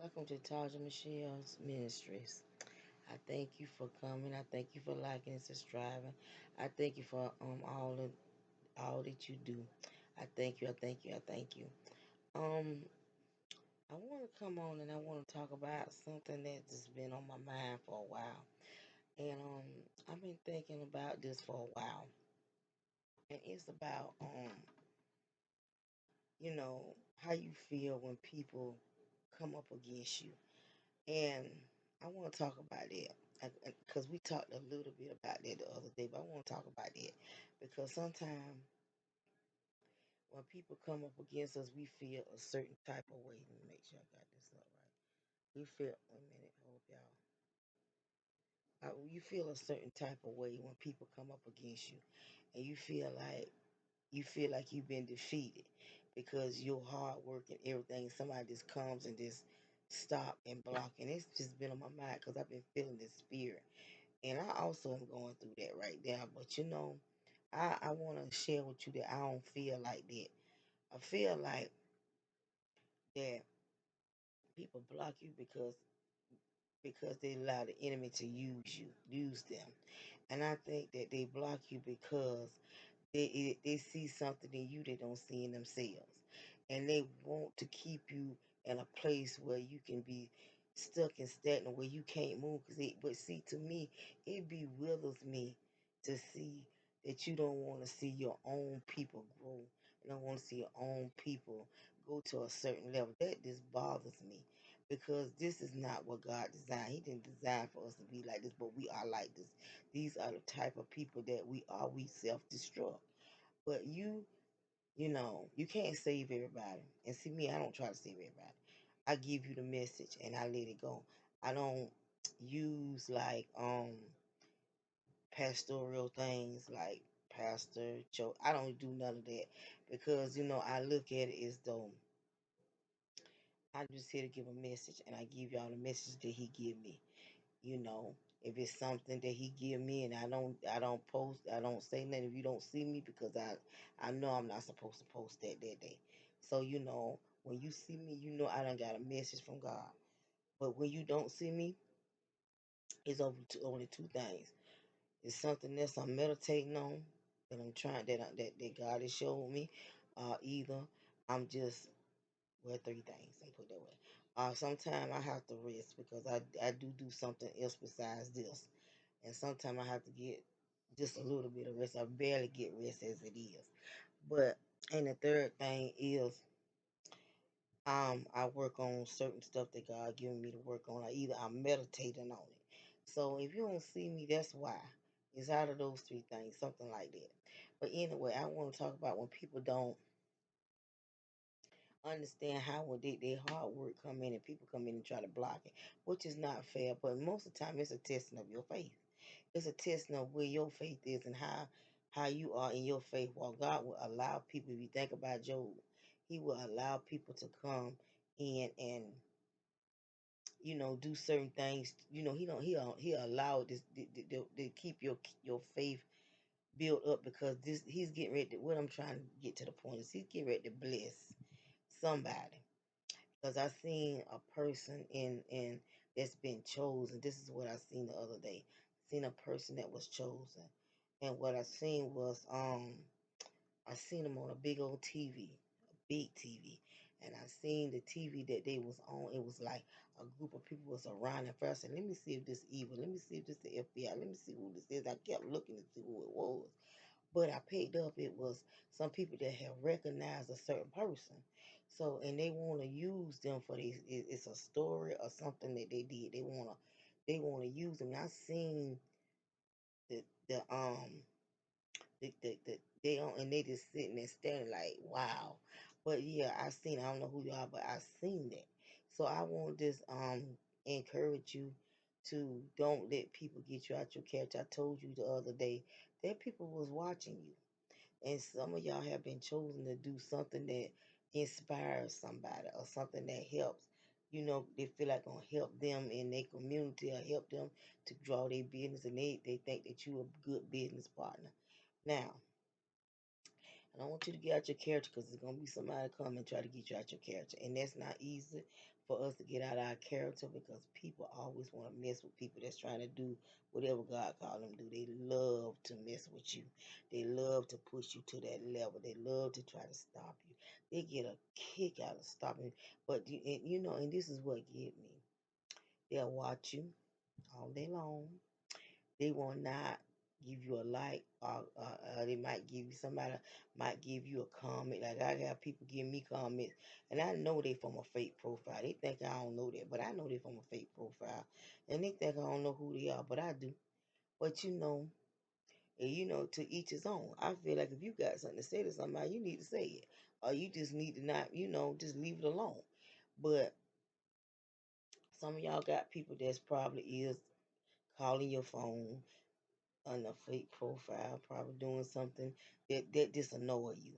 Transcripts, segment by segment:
Welcome to Taja Michelle's Ministries. I thank you for coming. I thank you for liking and subscribing. I thank you for all that you do. I thank you. I thank you. I thank you. Um, I want to come on and I want to talk about something that's just been on my mind for a while, and I've been thinking about this for a while, and it's about how you feel when people come up against you. And I want to talk about it because we talked a little bit about that the other day, but I want to talk about it because sometimes when people come up against us, we feel a certain type of way. Let me make sure I got this up right. We feel, wait a minute, hold y'all. You feel a certain type of way when people come up against you, and you feel like you've been defeated because your hard work and everything. Somebody just comes and just stop and block, and it's just been on my mind because I've been feeling this spirit. And I also am going through that right now. But I want to share with you that I don't feel like that. I feel like that people block you because they allow the enemy to use them. And I think that they block you because they see something in you they don't see in themselves, and they want to keep you in a place where you can be stuck and stagnant where you can't move. But see, to me, it bewilders me to see that you don't want to see your own people grow. You don't want to see your own people go to a certain level. That just bothers me because this is not what God designed. He didn't design for us to be like this, but we are like this. These are the type of people that we are. We self-destruct. But you can't save everybody. And see me, I don't try to save everybody. I give you the message and I let it go. I don't use like pastoral things like pastor Joe. I don't do none of that because I look at it as though I'm just here to give a message and I give y'all the message that he give me. you know if it's something that he give me and I don't post, I don't say nothing if you don't see me because I know I'm not supposed to post that day. So when you see me, I done got a message from God. But when you don't see me, it's only two things. It's something else I'm meditating on that I'm trying that God has showed me. Either I'm just, well, three things, let me put it that way. Sometimes I have to rest because I do something else besides this. And sometimes I have to get just a little bit of rest. I barely get rest as it is. But and the third thing is I work on certain stuff that God given me to work on. Either I'm meditating on it. So if you don't see me, that's why. It's out of those three things, something like that. But anyway, I want to talk about when people don't understand how when they hard work come in and people come in and try to block it, which is not fair. But most of the time, it's a testing of your faith. It's a testing of where your faith is and how you are in your faith. While God will allow people, if you think about Job, He will allow people to come in and do certain things. He'll allow this to keep your faith built up because he's getting ready to, what I'm trying to get to the point is he's getting ready to bless somebody. Because I seen a person in that's been chosen. This is what I seen the other day. Seen a person that was chosen, and what I seen was I seen them on a big old TV, a big TV, and I seen the TV that they was on. It was like a group of people was around it first. And let me see if this evil. Let me see if this the FBI. Let me see who this is. I kept looking to see who it was. But I picked up it was some people that have recognized a certain person. So and they want to use them for these. It's a story or something that they did. They wanna use them. And I seen the the they on and they just sitting there staring like wow. But yeah, I don't know who you are, but I seen that. So I want to just encourage you to don't let people get you out your character. I told you the other day that people was watching you, and some of y'all have been chosen to do something that inspires somebody or something that helps. They feel like gonna help them in their community or help them to grow their business, and they think that you a good business partner. Now, I don't want you to get out your character because there's gonna be somebody come and try to get you out your character, and that's not easy for us to get out our character because people always want to mess with people that's trying to do whatever God called them to do. They love to mess with you. They love to push you to that level. They love to try to stop you. They get a kick out of stopping. But and this is what get me. They'll watch you all day long. They will not give you a like, or they might give you somebody might give you a comment. Like I got people give me comments, and I know they from a fake profile. They think I don't know that, but I know they from a fake profile, and they think I don't know who they are, but I do. But and to each his own. I feel like if you got something to say to somebody, you need to say it, or you just need to not, just leave it alone. But some of y'all got people that's probably is calling your phone on a fake profile, probably doing something that just annoy you.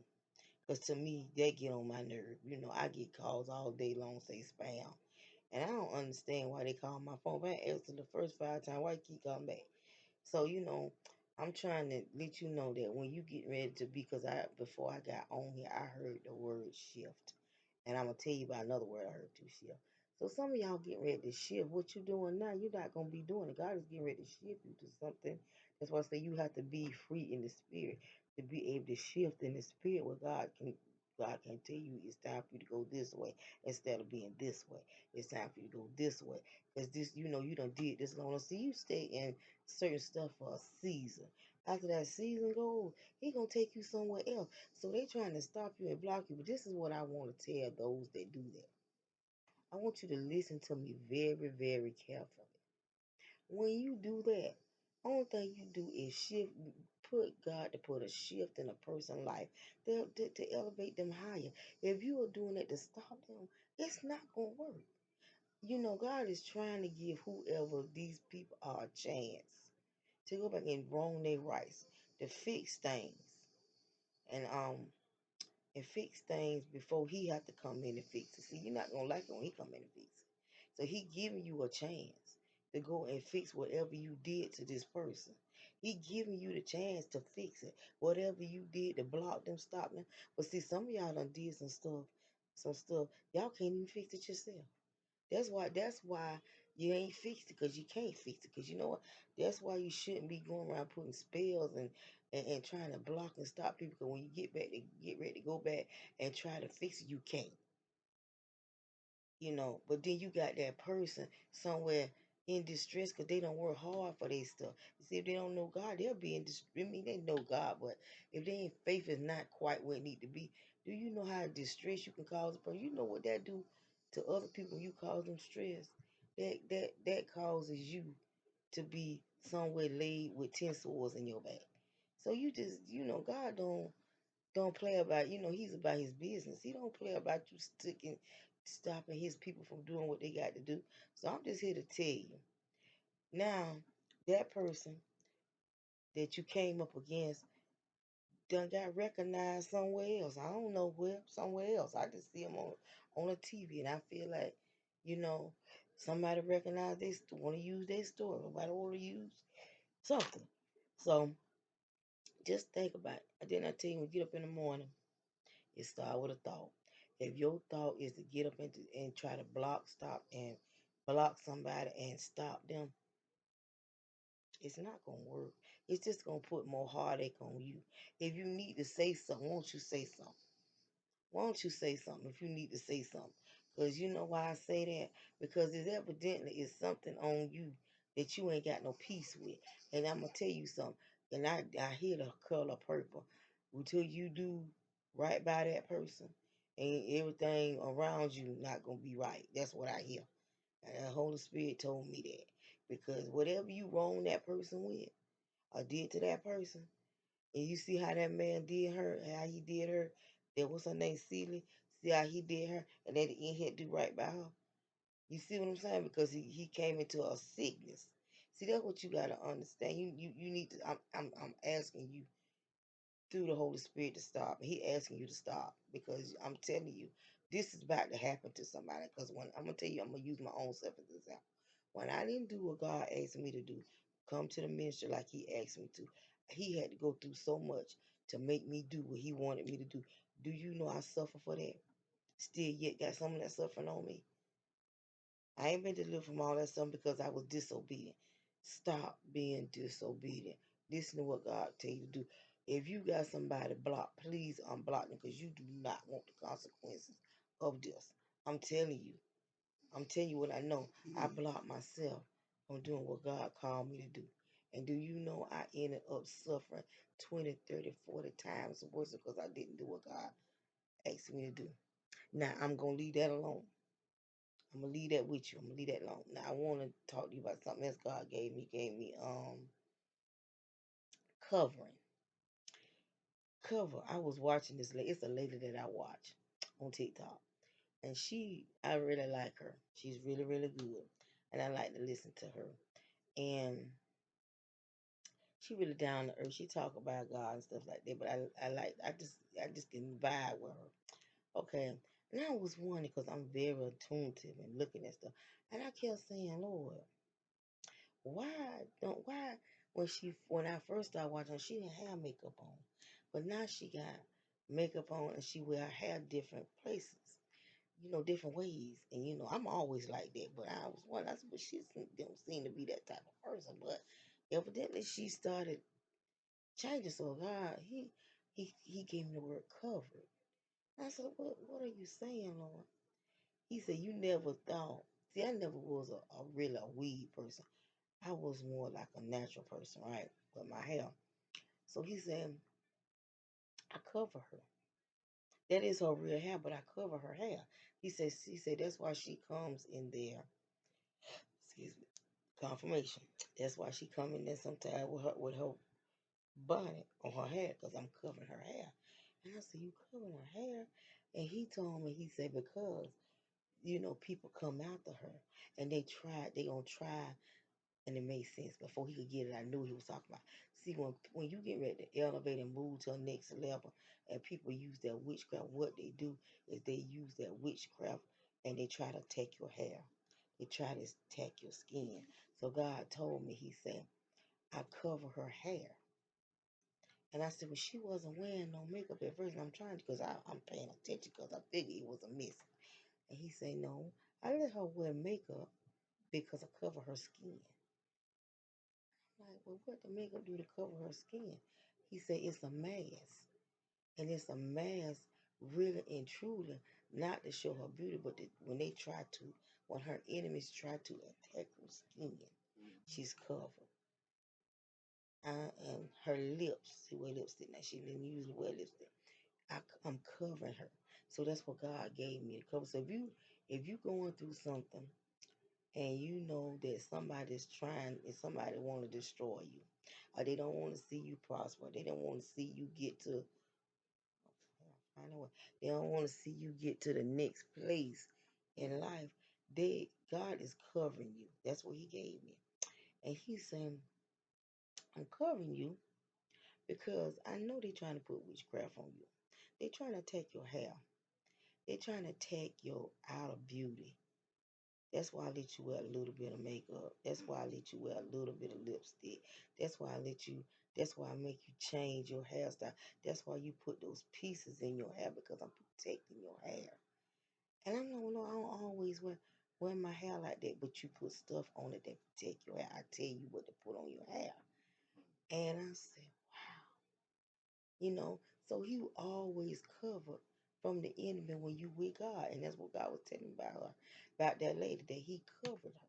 Cause to me, that get on my nerve. I get calls all day long say spam, and I don't understand why they call my phone. If I answer the first 5 times, why you keep calling back? So I'm trying to let you know that when you get ready to be, cause I before I got on here, I heard the word shift. And I'm gonna tell you about another word I heard too, shift. So some of y'all getting ready to shift. What you doing now, you're not gonna be doing it. God is getting ready to shift you to something. That's why I say you have to be free in the spirit to be able to shift in the spirit where God can tell you it's time for you to go this way instead of being this way. It's time for you to go this way. Because this, you done did this long. See, you stay in certain stuff for a season. After that season goes, he gonna take you somewhere else. So they trying to stop you and block you. But this is what I want to tell those that do that. I want you to listen to me very, very carefully. When you do that, only thing you do is put God to put a shift in a person's life to elevate them higher. If you are doing it to stop them, it's not gonna work. God is trying to give whoever these people are a chance to go back and wrong their rights, to fix things. And fix things before he have to come in and fix it. See, you're not gonna like it when he come in and fix it. So he giving you a chance to go and fix whatever you did to this person. He giving you the chance to fix it. Whatever you did to block them, stop them. But see, some of y'all done did some stuff. Y'all can't even fix it yourself. That's why you ain't fixed it because you can't fix it. Because you know what? That's why you shouldn't be going around putting spells and trying to block and stop people. Because when you get ready to go back and try to fix it, you can't. But then you got that person somewhere in distress because they don't work hard for their stuff. You see, if they don't know God, they'll be in distress. I mean, they know God, but if they ain't faith is not quite where it need to be, do you know how distress you can cause a person? You know what that do to other people when you cause them stress? That causes you to be somewhere laid with 10 swords in your back. So you just, God don't play about, he's about his business. He don't play about you stopping his people from doing what they got to do. So I'm just here to tell you. Now, that person that you came up against done got recognized somewhere else. I don't know where, somewhere else. I just see them on a TV and I feel like, you know, somebody recognize this, want to use their story. Nobody want to use something. So just think about it. And then I tell you, when you get up in the morning, it start with a thought. If your thought is to get up and try to stop, and block somebody and stop them, it's not gonna work. It's just gonna put more heartache on you. If you need to say something, won't you say something? Why don't you say something if you need to say something? Because you know why I say that? Because it's evidently is something on you that you ain't got no peace with. And I'm gonna tell you something. And I hear the color purple. Until you do right by that person and everything around you not gonna be right. That's what I hear. And the Holy Spirit told me that. Because whatever you wrong that person with or did to that person, and you see how that man did her, how he did her. That was her name, Celie. See how he did her, and at the end he had to do right by her. You see what I'm saying? Because he came into a sickness. See, that's what you gotta understand. You need to. I'm asking you through the Holy Spirit to stop. He asking you to stop because I'm telling you, this is about to happen to somebody. Because when I'm gonna tell you, I'm gonna use my own self as an example. When I didn't do what God asked me to do, come to the ministry like He asked me to, He had to go through so much to make me do what He wanted me to do. Do you know I suffer for that? Still yet got some of that suffering on me. I ain't been delivered from all that stuff because I was disobedient. Stop being disobedient. Listen to what God tell you to do. If you got somebody blocked, please unblock them because you do not want the consequences of this. I'm telling you. I'm telling you what I know. I blocked myself from doing what God called me to do. And do you know I ended up suffering 20, 30, 40 times worse because I didn't do what God asked me to do. Now I'm gonna leave that alone. I'm gonna leave that with you. I'm gonna leave that alone. Now I want to talk to you about something else God gave me. Gave me covering. Cover. I was watching this lady. It's a lady that I watch on TikTok, and I really like her. She's really really good, and I like to listen to her. And she really down to earth. She talk about God and stuff like that. But I just can vibe with her. Okay. And I was wondering because I'm very attentive and looking at stuff, and I kept saying, Lord, why why when I first started watching her, she didn't have makeup on, but now she got makeup on and she wear her hair different places, different ways. And I'm always like that, but I was wondering, I said, but she don't seem to be that type of person. But evidently she started changing. So God, he gave me the word covered. I said, what are you saying, Lord? He said, you never thought. See, I never was a really a weed person. I was more like a natural person, right? With my hair. So he said, I cover her. That is her real hair, but I cover her hair. He said that's why she comes in there. Excuse me, confirmation. That's why she come in there sometimes with her bonnet on her hair, because I'm covering her hair. And I said, you covering her hair? And he told me, he said, because, people come after her and they gonna try, and it made sense. Before he could get it, I knew he was talking about. See, when you get ready to elevate and move to a next level, and people use their witchcraft, what they do is they use their witchcraft and they try to take your hair. They try to attack your skin. So God told me, he said, I cover her hair. And I said, well, she wasn't wearing no makeup at first. And I'm trying to, because I'm paying attention because I figured it was a miss. And he said, no, I let her wear makeup because I cover her skin. I'm like, well, what the makeup do to cover her skin? He said, it's a mask. And it's a mask, really and truly, not to show her beauty, but when her enemies try to attack her skin, she's covered. And her lips, she wear lipstick. Now, she didn't usually wear lipstick. I'm covering her. So that's what God gave me to cover. So if you going through something and you know that somebody's trying and somebody want to destroy you, or they don't want to see you prosper, they don't want to see you get to find a way, they don't want to see you get to the next place in life. God is covering you. That's what He gave me, and He's saying, I'm covering you because I know they're trying to put witchcraft on you. They're trying to take your hair. They're trying to take your outer beauty. That's why I let you wear a little bit of makeup. That's why I let you wear a little bit of lipstick. That's why I let you, that's why I make you change your hairstyle. That's why you put those pieces in your hair because I'm protecting your hair. And I'm no, no, I don't always wear my hair like that, but you put stuff on it that protect your hair. I tell you what to put on your hair. And I said, so he always covered from the enemy when you with God. And that's what God was telling me about her, about that lady, that he covered her.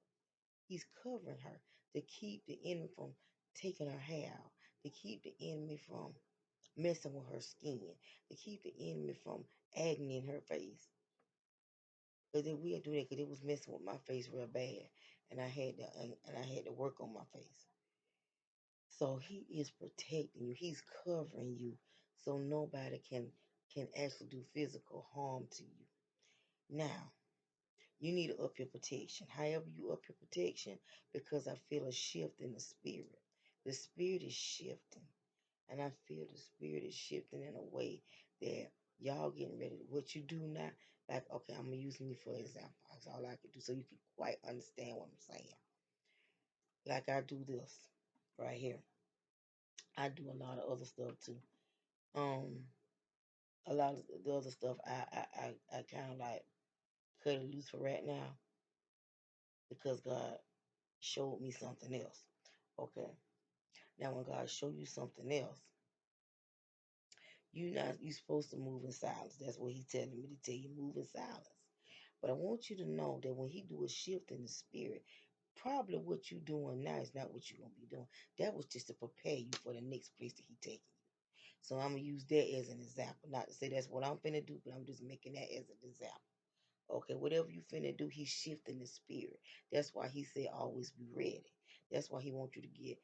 He's covering her to keep the enemy from taking her hair out, to keep the enemy from messing with her skin, to keep the enemy from agony in her face. Because they will do that, because it was messing with my face real bad. And I had to work on my face. So he is protecting you. He's covering you so nobody can actually do physical harm to you. Now, you need to up your protection. However you up your protection, because I feel a shift in the spirit. The spirit is shifting. And I feel the spirit is shifting in a way that y'all getting ready. What you do now, like, okay, I'm going to use me for example. That's all I can do so you can quite understand what I'm saying. Like I do this right here. I do a lot of other stuff too. Um, a lot of the other stuff I kind of like cut it loose for right now. because God showed me something else. Okay. Now when God show you something else, you supposed to move in silence. That's what He telling me to tell you, move in silence. But I want you to know that when He do a shift in the spirit, probably what you doing now is not what you're gonna be doing. That was just to prepare you for the next place that He taking you. So I'm gonna use that as an example. Not to say that's what I'm finna do, but I'm just making that as an example. Okay, whatever you finna do, He's shifting the spirit. That's why He said always be ready. That's why He wants you to get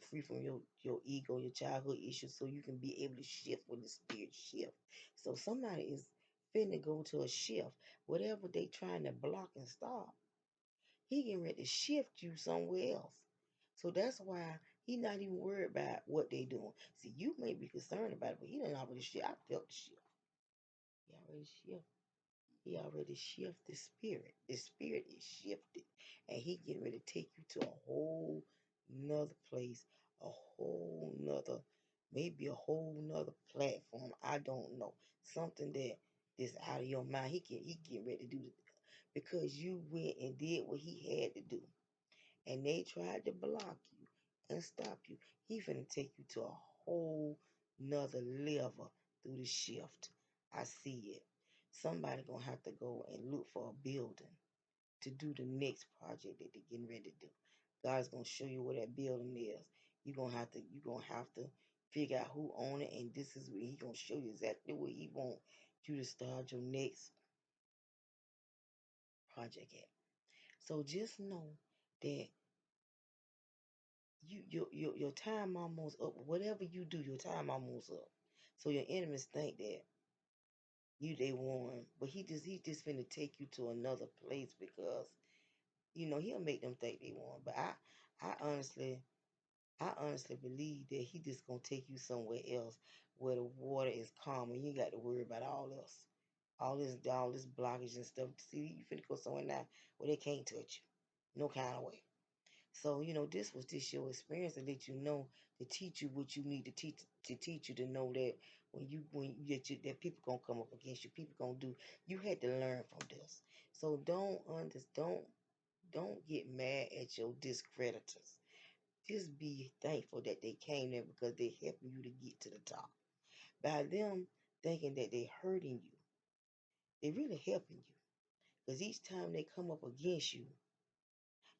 free from your ego, your childhood issues, so you can be able to shift when the spirit shift. So somebody is finna go to a shift. Whatever they trying to block and stop, He getting ready to shift you somewhere else. So that's why He not even worried about what they doing. See, you may be concerned about it, but He done already shift. I felt the shift. He already shift. He already shifted the spirit. The spirit is shifted. And He getting ready to take you to a whole nother place, a whole nother, maybe a whole nother platform. I don't know. Something that is out of your mind. He getting ready to do it because you went and did what He had to do. And they tried to block you and stop you. He finna take you to a whole nother level through the shift. I see it. Somebody gonna have to go and look for a building to do the next project that they're getting ready to do. God's gonna show you where that building is. You gonna have to figure out who own it, and this is where He gonna show you exactly where He want you to start your next project at. So just know that your time almost up. Whatever you do, your time almost up. So your enemies think that they won, but he just finna take you to another place because he'll make them think they won. But I honestly I honestly believe that he just gonna take you somewhere else where the water is calm and you ain't got to worry about all this blockage and stuff. See, you finna go somewhere now where they can't touch you, no kind of way. So, this was just your experience to let you know, to teach you what you need to teach you to know that that people gonna come up against you, people gonna do. You had to learn from this. So don't get mad at your discreditors. Just be thankful that they came there because they helping you to get to the top. By them thinking that they hurting you, they really helping you. Because each time they come up against you,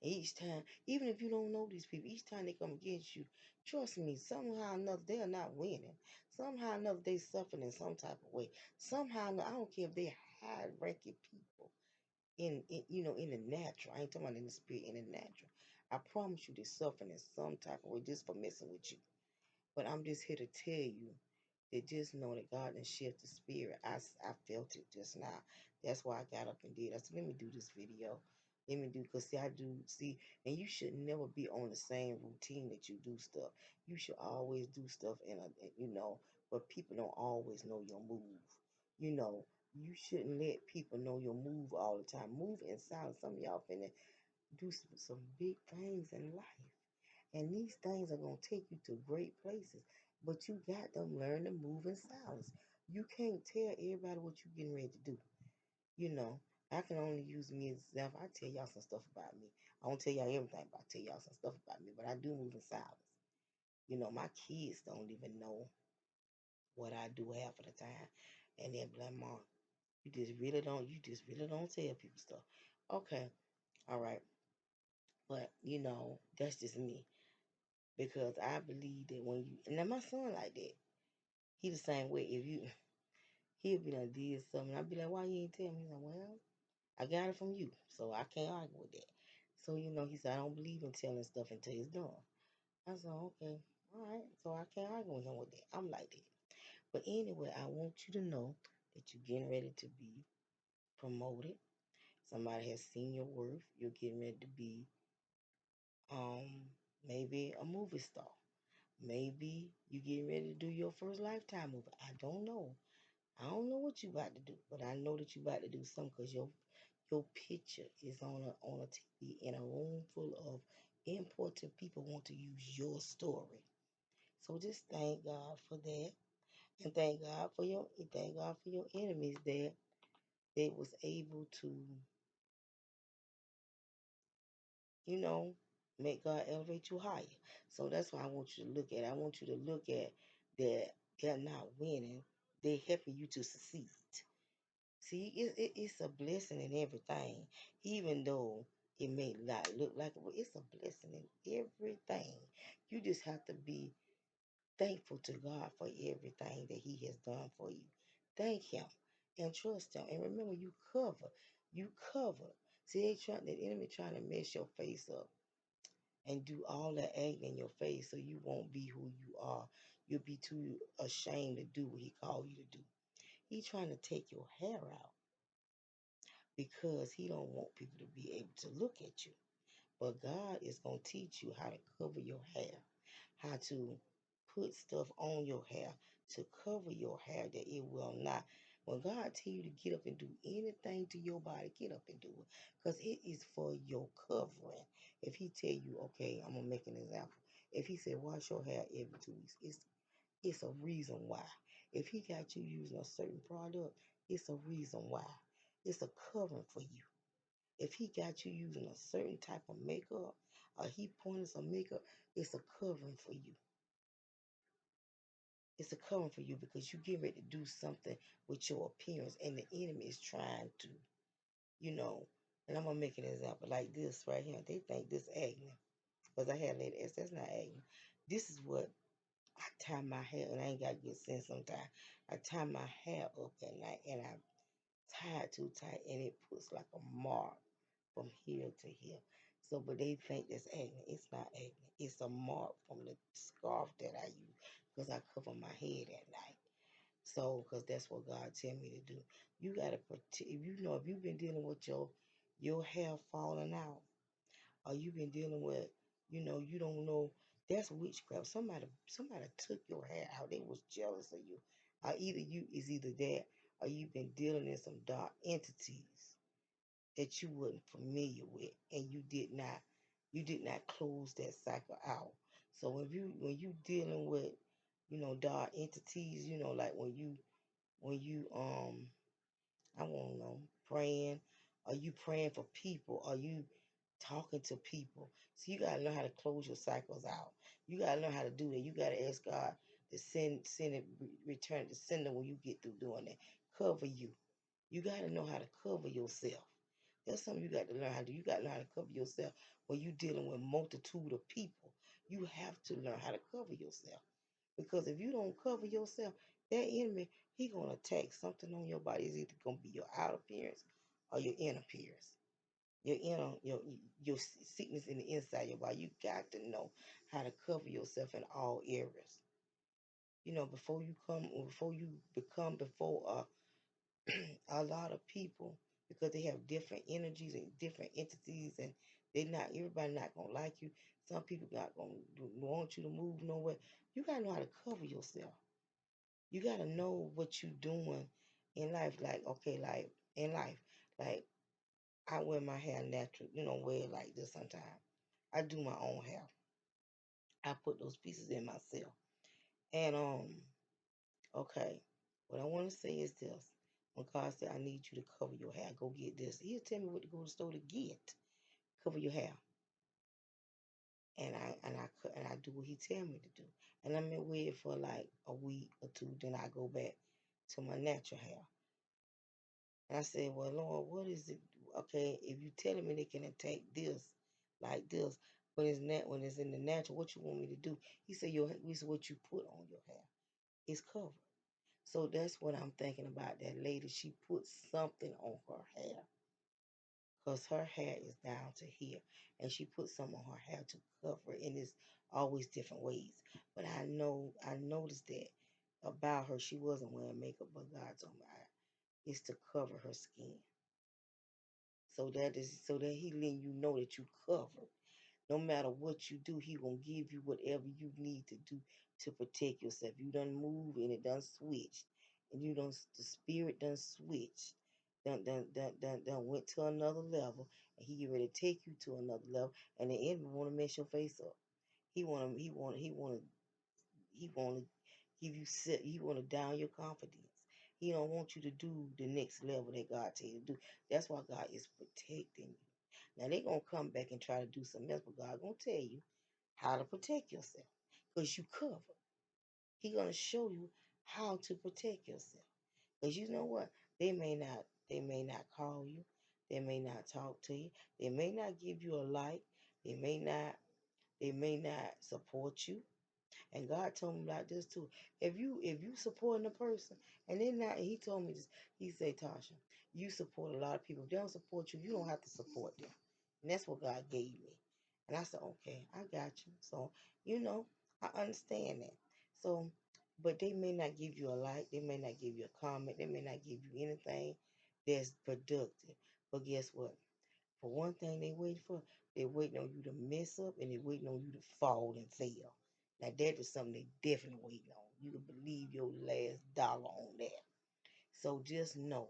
each time, even if you don't know these people, each time they come against you, trust me, somehow or another, they are not winning. Somehow or another, they suffering in some type of way. Somehow or another, I don't care if they're high-ranking people in the natural. I ain't talking about in the spirit, in the natural. I promise you, they're suffering in some type of way just for messing with you. But I'm just here to tell you that just know that God done shift the spirit. I felt it just now. That's why I got up and did. I said, let me do this video. Let me do, because see, I do, see, and you should never be on the same routine that you do stuff. You should always do stuff but people don't always know your move. You know, you shouldn't let people know your move all the time. Move in silence. Some of y'all finna do some big things in life. And these things are going to take you to great places. But you got to learn to move in silence. You can't tell everybody what you're getting ready to do. You know, I can only use me as an example. I tell y'all some stuff about me. I won't tell y'all everything, but I tell y'all some stuff about me. But I do move in silence. My kids don't even know what I do half of the time. And they're like, Mom, you just really don't tell people stuff. Okay, all right. But, that's just me. Because I believe that when you, and now my son like that, he the same way. He'll be like, did something. I'll be like, why you ain't tell me? He's like, well, I got it from you, so I can't argue with that. So, he said, I don't believe in telling stuff until it's done. I said, okay, all right. So I can't argue with him with that. I'm like that. But anyway, I want you to know that you're getting ready to be promoted. Somebody has seen your worth. You're getting ready to be maybe a movie star. Maybe you getting ready to do your first Lifetime movie. I don't know. I don't know what you about to do, but I know that you about to do something because your picture is on a TV in a room full of important people want to use your story. So just thank God for that, and thank God for your enemies that they was able to you know, make God elevate you higher. So that's why I want you to look at it. I want you to look at that they're not winning, they're helping you to succeed. See, it's a blessing in everything, even though it may not look like it, but it's a blessing in everything. You just have to be thankful to God for everything that He has done for you. Thank Him and trust Him. And remember, you cover. You cover. See, the enemy trying to mess your face up and do all that acting in your face so you won't be who you are. You'll be too ashamed to do what He called you to do. He trying to take your hair out because He don't want people to be able to look at you. But God is going to teach you how to cover your hair, how to put stuff on your hair to cover your hair that it will not. When God tell you to get up and do anything to your body, get up and do it. Because it is for your covering. If He tell you, okay, I'm going to make an example. If He said wash your hair every 2 weeks, it's a reason why. If He got you using a certain product, it's a reason why. It's a covering for you. If He got you using a certain type of makeup, or He pointed some makeup, it's a covering for you. It's a covering for you because you get ready to do something with your appearance, and the enemy is trying to, you know. And I'm gonna make an example like this right here. They think this acne, because I had lady ask, that's not acne. This is what I tie my hair, and I ain't got good sense sometimes. I tie my hair up at night, and I tie it too tight, and it puts like a mark from here to here. So, but they think that's acne. It's not acne. It's a mark from the scarf that I use because I cover my head at night. So, because that's what God tell me to do. You gotta protect. If you know, if you've been dealing with your hair falling out, or you've been dealing with, you don't know, that's witchcraft. Somebody took your hair out. They was jealous of you. Or either you is either that, or you've been dealing in some dark entities that you wasn't familiar with, and you did not close that cycle out. So when you dealing with dark entities, like when you I won't know, praying, are you praying for people, are you talking to people? So you gotta learn how to close your cycles out. You gotta learn how to do that. You gotta ask God to send it, return it to sender when you get through doing that. Cover you. You gotta know how to cover yourself. That's something you got to learn how to do. You got to learn how to cover yourself when you're dealing with multitude of people. You have to learn how to cover yourself. Because if you don't cover yourself, that enemy, he gonna attack something on your body. It's either gonna be your outer appearance or your inner appearance. Your sickness in the inside of your body. You got to know how to cover yourself in all areas. Before you become before a lot of people, because they have different energies and different entities, and everybody not gonna like you. Some people not gonna want you to move nowhere. You gotta know how to cover yourself. You gotta know what you doing in life. Like, okay, like in life, like I wear my hair natural, wear it like this sometimes. I do my own hair. I put those pieces in myself. And okay, what I want to say is this. When God said, I need you to cover your hair, go get this. He'll tell me what to go to the store to get. Cover your hair. And I do what he tell me to do. And I'm in wear it for like a week or two. Then I go back to my natural hair. And I said, well, Lord, what is it? Okay, if you telling me they can attack this like this, when it's in the natural, what you want me to do? He said, this is what you put on your hair. It's covered. So that's what I'm thinking about. That lady, she put something on her hair because her hair is down to here, and she put some on her hair to cover it, and it's always different ways. But I noticed that about her. She wasn't wearing makeup, but God told me it's to cover her skin. So that He letting you know that you covered. No matter what you do, He gonna give you whatever you need to do to protect yourself. You done moved and it done switched, and the spirit done switched, done went to another level, and He get ready to take you to another level. And the enemy want to mess your face up. He want to give you set. He want to down your confidence. He don't want you to do the next level that God tell you to do. That's why God is protecting you. Now they gonna come back and try to do something else, but God gonna tell you how to protect yourself. Because you covered. He gonna show you how to protect yourself. Because you know what? They may not call you. They may not talk to you. They may not give you a like. They may not support you. And God told me about this too. If you supporting a person and they're not, he told me this. He said, Tasha, you support a lot of people. If they don't support you, you don't have to support them. And that's what God gave me. And I said, okay, I got you. So you know, I understand that. So, but they may not give you a like. They may not give you a comment. They may not give you anything that's productive. But guess what? For one thing they waiting for, they waiting on you to mess up and they waiting on you to fall and fail. Now that is something they definitely waiting on. You can believe your last dollar on that. So just know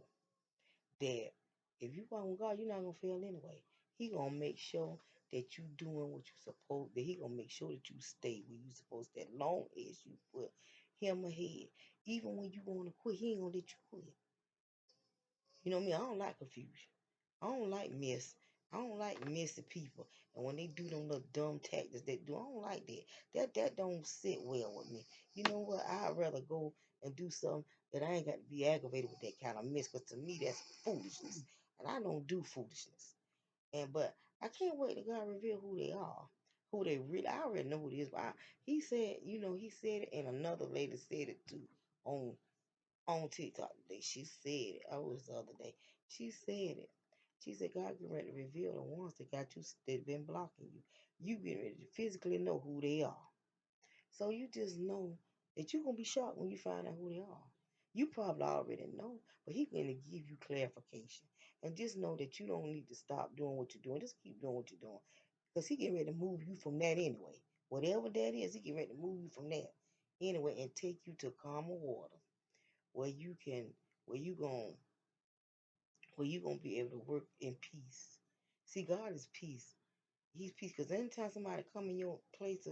that if you walk with God, you're not gonna fail anyway. He gonna make sure that you doing what you supposed that he gonna make sure that you stay where you supposed to as long as you put him ahead. Even when you wanna quit, he ain't gonna let you quit. You know me, I don't like confusion. I don't like mess. I don't like messy people. And when they do them little dumb tactics they do, I don't like that. That don't sit well with me. You know what? I'd rather go and do something that I ain't got to be aggravated with that kind of mess. Because to me, that's foolishness. And I don't do foolishness. But I can't wait to God reveal who they are. Who they really I already know who it is. But he said, he said it and another lady said it too on on TikTok today. She said it. Oh, it was the other day. She said it. She said, God getting ready to reveal the ones that got you that been blocking you. You getting ready to physically know who they are. So you just know that you're gonna be shocked when you find out who they are. You probably already know, but he's gonna give you clarification. And just know that you don't need to stop doing what you're doing. Just keep doing what you're doing. Because he getting ready to move you from that anyway. Whatever that is, he getting ready to move you from that anyway and take you to calmer water where you can where you going where you gonna be able to work in peace. See, God is peace. He's peace. Because anytime somebody come in your place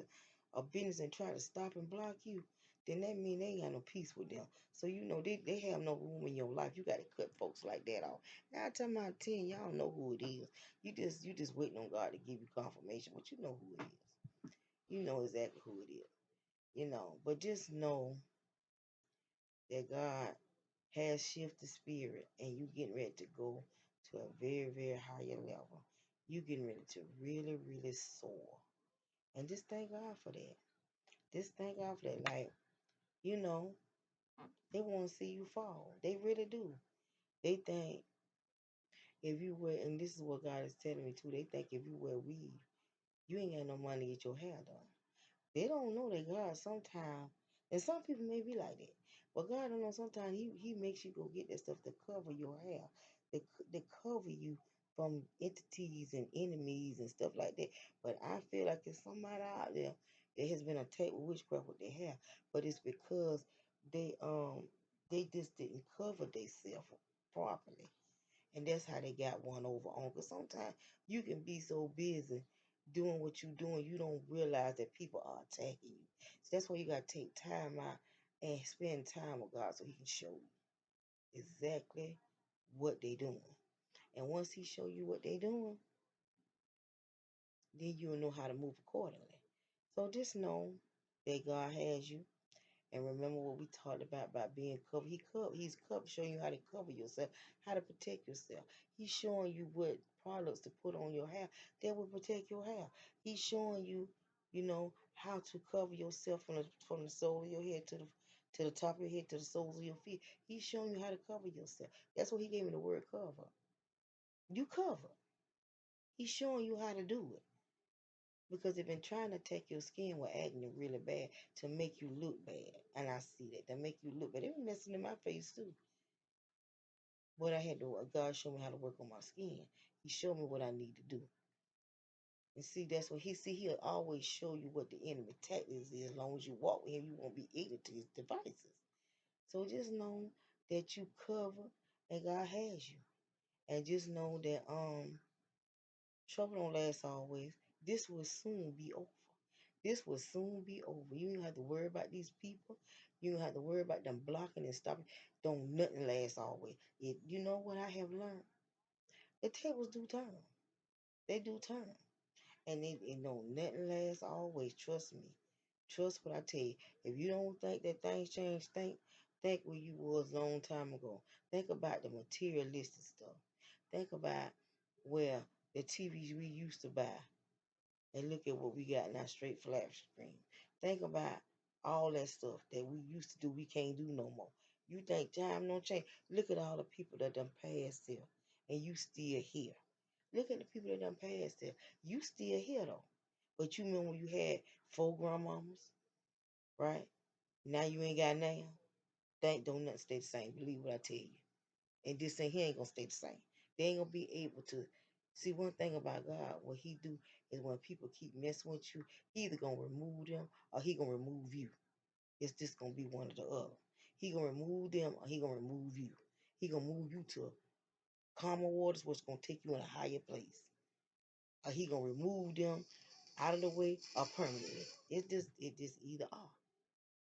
of business and try to stop and block you, then that mean they ain't got no peace with them. So you know they have no room in your life. You gotta cut folks like that off. Now time out of 10, y'all know who it is. You just waiting on God to give you confirmation, but you know who it is. You know exactly who it is. But just know that God has shifted spirit and you getting ready to go to a very, very higher level. You getting ready to really, really soar. And just thank God for that. Just thank God for that. Like, you know, they want to see you fall. They really do. They think if you wear, and this is what God is telling me too, they think if you wear weave, you ain't got no money to get your hair done. They don't know that God sometimes, and some people may be like that, but God don't know sometimes He makes you go get that stuff to cover your hair, to cover you from entities and enemies and stuff like that. But I feel like there's somebody out there that has been attacked with witchcraft with their hair, but it's because they um they just didn't cover themselves properly. And that's how they got one over on. Because sometimes you can be so busy doing what you're doing, you don't realize that people are attacking you. So that's why you got to take time out and spend time with God so He can show you exactly what they doing. And once He show you what they doing, then you'll know how to move accordingly. So just know that God has you. And remember what we talked about being covered. He's covered, showing you how to cover yourself, how to protect yourself. He's showing you what products to put on your hair that will protect your hair. He's showing you, how to cover yourself from the sole of your head to the top of your head to the soles of your feet. He's showing you how to cover yourself. That's what he gave me the word cover. You cover. He's showing you how to do it. Because they've been trying to take your skin with acne really bad to make you look bad. And I see that. They make you look bad. They been messing in my face too. But I had to God showed me how to work on my skin. He showed me what I need to do. And see, that's what he'll always show you what the enemy tactics is. As long as you walk with him, you won't be ignorant to his devices. So just know that you cover and God has you. And just know that trouble don't last always. This will soon be over. This will soon be over. You don't have to worry about these people. You don't have to worry about them blocking and stopping. Don't nothing last always. You know what I have learned? The tables do turn. They do turn. And it know nothing lasts always. Trust me. Trust what I tell you. If you don't think that things change, think where you was a long time ago. Think about the materialistic stuff. Think about where the TVs we used to buy and look at what we got now, straight flat screen. Think about all that stuff that we used to do we can't do no more. You think time don't change? Look at all the people that done passed here and you still here. Look at the people that done passed there. You still here though. But you remember when you had four grandmamas, right? Now you ain't got now. Think don't nothing stay the same. Believe what I tell you. And this thing here ain't gonna stay the same. They ain't gonna be able to see one thing about God. What he do is when people keep messing with you, he either gonna remove them or he gonna remove you. It's just gonna be one or the other. He gonna remove them or he gonna remove you. He gonna move you to calmer waters, which gonna take you in a higher place. Or he gonna remove them out of the way or permanently. It just either or.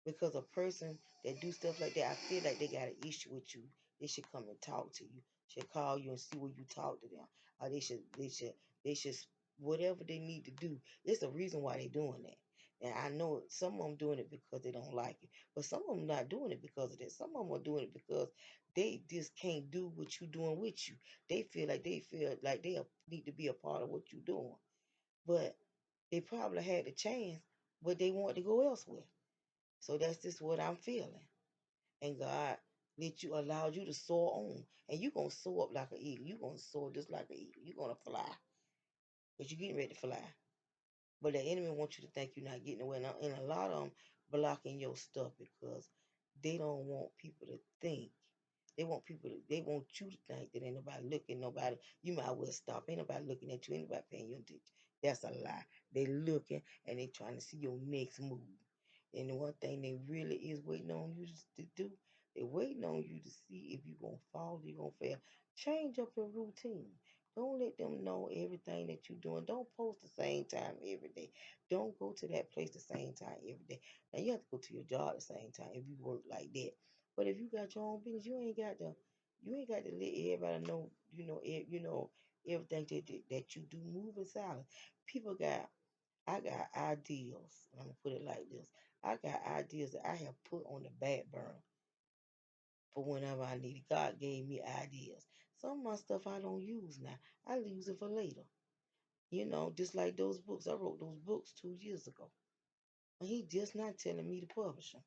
Because a person that do stuff like that, I feel like they got an issue with you. They should come and talk to you. Should call you and see where you talk to them. Or they should whatever they need to do. It's a reason why they doing that. And I know some of them doing it because they don't like it. But some of them not doing it because of that. Some of them are doing it because they just can't do what you doing with you. They feel like they need to be a part of what you doing. But they probably had the chance, but they want to go elsewhere. So that's just what I'm feeling. And God let you allowed you to soar on. And you're gonna soar up like an eagle. You're gonna soar just like an eagle. You're gonna fly. But you're getting ready to fly. But the enemy wants you to think you're not getting away. And a lot of them blocking your stuff because they don't want people to think. They want you to think that ain't nobody looking, nobody, you might well stop. Ain't nobody looking at you, ain't nobody paying you attention. That's a lie. They looking and they trying to see your next move. And the one thing they really is waiting on you to do, they're waiting on you to see if you're going to fall, you're going to fail. Change up your routine. Don't let them know everything that you're doing. Don't post the same time every day. Don't go to that place the same time every day. Now you have to go to your job the same time if you work like that. But if you got your own business, you ain't got to let everybody know, everything that you do. Move in silence. People got I got ideas. I'm gonna put it like this. I got ideas that I have put on the back burner for whenever I need it. God gave me ideas. Some of my stuff I don't use now. I use it for later. Just like those books. I wrote those books 2 years ago. And he just not telling me to publish them.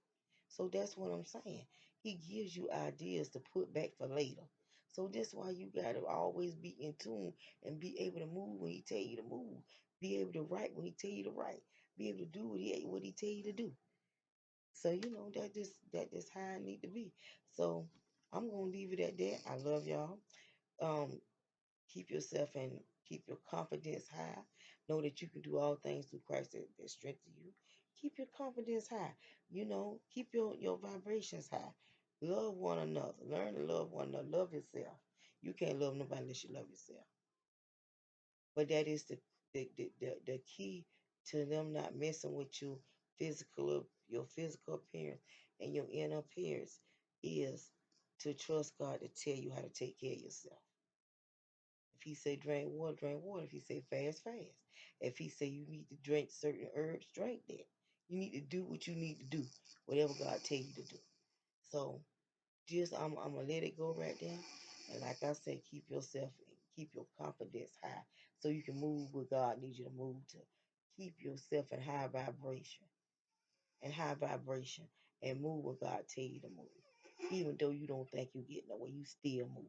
So that's what I'm saying. He gives you ideas to put back for later. So that's why you gotta always be in tune and be able to move when he tell you to move. Be able to write when he tell you to write. Be able to do what he tell you to do. So that just how I need to be. So I'm gonna leave it at that. I love y'all. Um, keep yourself and keep your confidence high. Know that you can do all things through Christ that strengthens you. Keep your confidence high. Keep your vibrations high. Love one another. Learn to love one another. Love yourself. You can't love nobody unless you love yourself. But that is the key to them not messing with your physical appearance and your inner appearance is to trust God to tell you how to take care of yourself. If he say drink water, drink water. If he say fast, fast. If he say you need to drink certain herbs, drink that. You need to do what you need to do, whatever God tell you to do. So just I'm gonna let it go right there. And like I said, keep your confidence high so you can move where God needs you to move to. Keep yourself in high vibration and move where God tell you to move. Even though you don't think you get nowhere, you still move.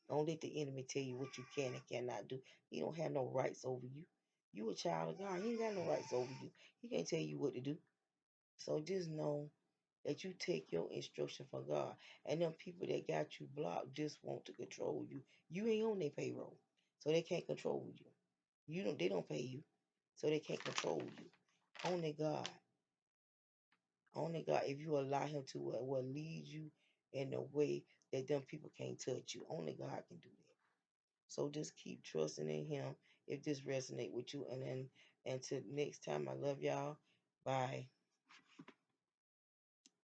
Don't let the enemy tell you what you can and cannot do. He don't have no rights over you. You a child of God. He ain't got no rights over you. He can't tell you what to do. So just know that you take your instruction from God. And them people that got you blocked just want to control you. You ain't on their payroll. So they can't control you. They don't pay you. So they can't control you. Only God. Only God, if you allow him to will lead you in a way that them people can't touch you. Only God can do that. So just keep trusting in him if this resonate with you. And until next time, I love y'all. Bye.